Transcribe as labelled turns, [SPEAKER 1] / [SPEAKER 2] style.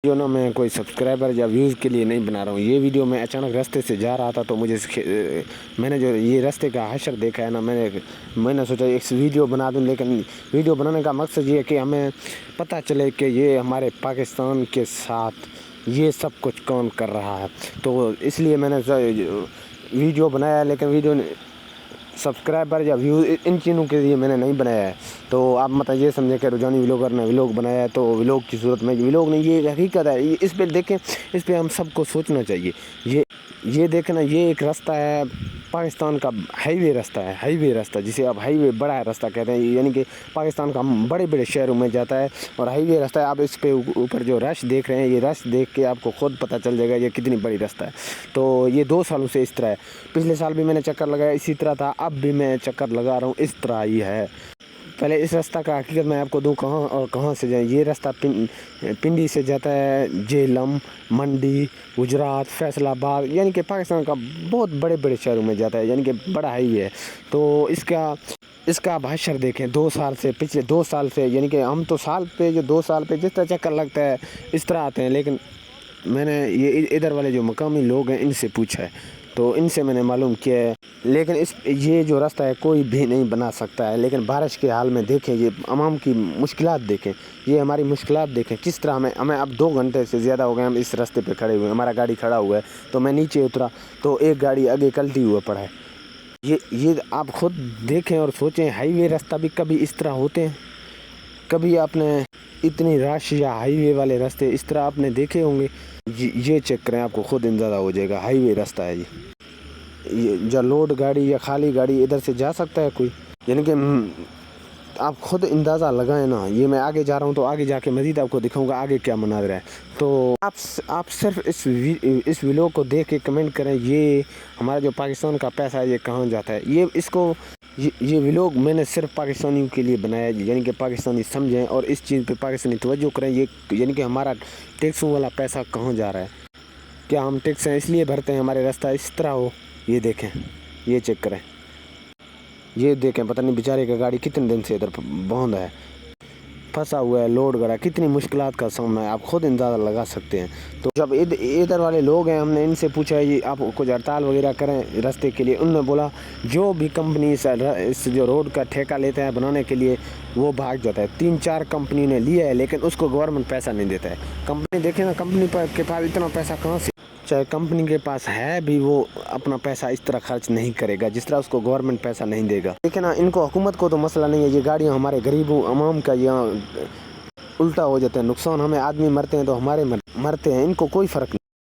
[SPEAKER 1] Video ना मैं कोई सब्सक्राइबर या व्यूज़ के लिए नहीं बना रहा हूँ। ये वीडियो मैं अचानक रास्ते से जा रहा था तो मुझे मैंने जो ये रास्ते का हशर देखा है ना, मैंने सोचा एक वीडियो बना दूँ। लेकिन वीडियो बनाने का मकसद ये है कि हमें पता चले कि ये हमारे पाकिस्तान के साथ ये सब कुछ कौन कर रहा है। तो इसलिए मैंने वीडियो बनाया, लेकिन वीडियो सब्सक्राइबर या व्यू इन चीज़ों के लिए मैंने नहीं बनाया है। तो आप मतलब ये समझे कि रुझानी व्लॉगर ने व्लॉग बनाया है, तो व्लॉग की सूरत में व्लॉग नहीं, ये हकीकत है। इस पे देखें, इस पे हम सबको सोचना चाहिए। ये देखें ना, ये एक रास्ता है, पाकिस्तान का हाईवे रास्ता है, हाईवे रास्ता जिसे आप हाईवे बड़ा रास्ता कहते हैं, यानी कि पाकिस्तान का बड़े बड़े शहरों में जाता है और हाईवे रास्ता है। आप इस पे ऊपर जो रश देख रहे हैं, ये रश देख के आपको खुद पता चल जाएगा ये कितनी बड़ी रास्ता है। तो ये 2 सालों से इस तरह है। पिछले साल भी मैंने चक्कर लगाया इसी तरह था, अब भी मैं चक्कर लगा रहा हूँ, इस तरह ही है। पहले इस रास्ता का हकीकत मैं आपको दूँ कहाँ और कहाँ से जाए। ये रास्ता पिंडी से जाता है झेलम, मंडी, गुजरात, फैसलाबाद, यानी कि पाकिस्तान का बहुत बड़े बड़े शहरों में जाता है, यानी कि बड़ा हाईवे है। तो इसका आप हशर देखें 2 साल से, पिछले 2 साल से, यानी कि हम तो साल पे जो 2 साल पे जिस तरह चक्कर लगता है इस तरह आते हैं। लेकिन मैंने ये इधर वाले जो मकामी लोग हैं इनसे पूछा है, तो इनसे मैंने मालूम किया है। लेकिन ये जो रास्ता है कोई भी नहीं बना सकता है। लेकिन बारिश के हाल में देखें, ये आवाम की मुश्किलात देखें, ये हमारी मुश्किलात देखें किस तरह हमें अब 2 घंटे से ज़्यादा हो गए हम इस रास्ते पे खड़े हुए। हमारा गाड़ी खड़ा हुआ है, तो मैं नीचे उतरा तो एक गाड़ी आगे कल्टी हुआ पड़ा है। ये आप खुद देखें और सोचें, हाईवे रास्ता भी कभी इस तरह होते हैं? कभी आपने इतनी रश या हाईवे वाले रास्ते इस तरह आपने देखे होंगे? ये चेक करें, आपको खुद अंदाज़ा हो जाएगा। हाईवे रास्ता है ये जो लोड गाड़ी या खाली गाड़ी इधर से जा सकता है कोई? यानी कि आप खुद अंदाज़ा लगाएं ना। ये मैं आगे जा रहा हूँ, तो आगे जाके मज़ीद आपको दिखाऊंगा आगे क्या मनाज़र है। तो आप सिर्फ इस वीडियो को देख के कमेंट करें, ये हमारा जो पाकिस्तान का पैसा है ये कहाँ जाता है। ये व्लॉग मैंने सिर्फ पाकिस्तानियों के लिए बनाया है, यानी कि पाकिस्तानी समझें और इस चीज़ पे पाकिस्तानी तवज्जो करें। ये यानी कि हमारा टैक्सों वाला पैसा कहाँ जा रहा है, क्या हम टैक्स इसलिए भरते हैं हमारे रास्ता इस तरह हो? ये देखें, ये चेक करें, ये देखें, पता नहीं बेचारे का गाड़ी कितने दिन से इधर बंद है, फंसा हुआ है, लोड करा, कितनी मुश्किलात का सामना है, आप खुद अंदाज़ा लगा सकते हैं। तो जब इधर वाले लोग हैं, हमने इनसे पूछा ये आप कुछ हड़ताल वगैरह करें रास्ते के लिए, उन्होंने बोला जो भी कंपनी इस जो रोड का ठेका लेते हैं बनाने के लिए वो भाग जाता है। 3-4 कंपनी ने लिया है, लेकिन उसको गवर्नमेंट पैसा नहीं देता है। कंपनी देखें ना, कंपनी के पास इतना पैसा कहाँ से, चाहे कंपनी के पास है भी, वो अपना पैसा इस तरह खर्च नहीं करेगा जिस तरह उसको गवर्नमेंट पैसा नहीं देगा। लेकिन ना, इनको हुकूमत को तो मसला नहीं है, ये गाड़ियाँ हमारे गरीबों अवाम का यहाँ उल्टा हो जाता है नुकसान। हमें आदमी मरते हैं तो हमारे मरते हैं, इनको कोई फ़र्क नहीं।